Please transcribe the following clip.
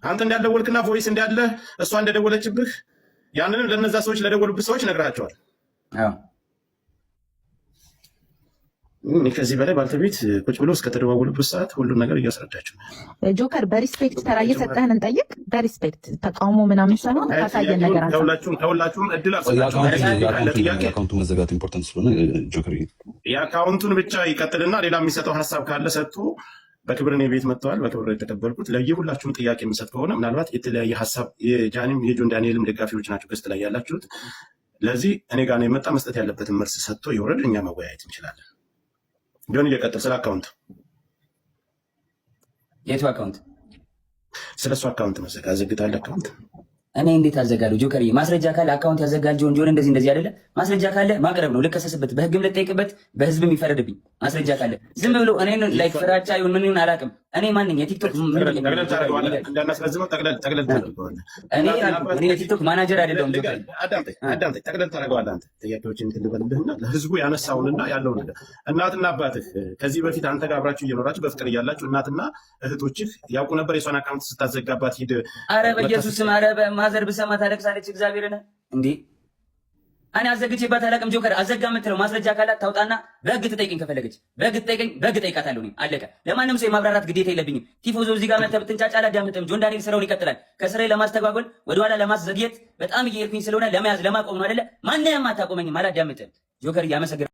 አንተ እንዳልደወልክና ቮይስ እንዳለ እሷ እንደደወለችብህ ያንንም ለነዛ ሰዎች ለደወሉብህ ሰዎች ነግራቸዋል። ከዚህ በላይ ባልተቤት ቁጭ ብሎ እስከተደዋወሉበት ሰዓት ሁሉን ነገር እያስረዳቸው ጆከር በሪስፔክት ተራ እየሰጠህን እንጠይቅ። በሪስፔክት ተቃውሞ ምናምን ሳይሆን ካሳየን ነገር አለ። ተሁላችሁም እድል አካውንቱ መዘጋት ኢምፖርታንት ስለሆነ ጆከር የአካውንቱን ብቻ ይቀጥልና ሌላ የሚሰጠው ሀሳብ ካለ ሰጥቶ በክብር እኔ ቤት መጥተዋል። በክብር የተቀበልኩት ለየሁላችሁም ጥያቄ የምሰጥ ከሆነ ምናልባት የተለያየ ሀሳብ የጃኒም የጆን ዳንኤልም ደጋፊዎች ናቸው ገስት ላይ ያላችሁት። ለዚህ እኔ ጋር ነው የመጣ መስጠት ያለበትን መልስ ሰጥቶ ይወረድ፣ እኛ መወያየት እንችላለን። ጆን እየቀጥል ስለ አካውንት የቱ አካውንት? ስለ እሱ አካውንት መዘጋ አዘግታል አካውንት እኔ እንዴት አዘጋለሁ? ጆከር ማስረጃ ካለ አካውንት ያዘጋል ጆን እንደዚህ አይደለ? ማስረጃ ካለ ማቅረብ ነው፣ ልከሰስበት፣ በህግም ልጠይቅበት፣ በህዝብም ይፈረድብኝ። ማስረጃ ካለ ዝም ብሎ እኔን ላይክ ፍራቻ ይሁን ምን ይሁን አላውቅም። እኔ ማንኝ የቲክቶክ እኔ የቲክቶክ ማናጀር አይደለሁም። አዳምጠኝ፣ ጠቅለል ታደርገዋለህ አንተ። ጥያቄዎችን ትልበልብህና ለህዝቡ ያነሳውንና ያለው ነገር እናትና አባትህ ከዚህ በፊት አንተ ጋር አብራችሁ እየኖራችሁ በፍቅር እያላችሁ እናትና እህቶችህ ያውቁ ነበር የሷን አካውንት ስታዘጋባት ሂድ። አረ በኢየሱስ ስም አረ ማዘር ብሰማ ታለቅሳለች። እግዚአብሔርን እንዴ እኔ አዘግቼባት አላውቅም። ጆከር አዘጋ የምትለው ማስረጃ ካላት ታውጣና በህግ ትጠይቀኝ። ከፈለገች በህግ ትጠይቀኝ፣ በህግ ጠይቃታለሁ። አለቀ። ለማንም ሰው የማብራራት ግዴታ የለብኝም። ቲፎዞ እዚህ ጋር መተህ ብትንጫጫ አላዳምጥም። ጆን ዳንኤል ስራውን ይቀጥላል። ከስራዬ ለማስተጓጎል ወደኋላ ለማስዘግየት በጣም እየሄድኩኝ ስለሆነ ለመያዝ ለማቆም ነው አይደለ? ማንንም አታቆመኝም። አላዳምጥም። ጆከር እያመሰግናለሁ።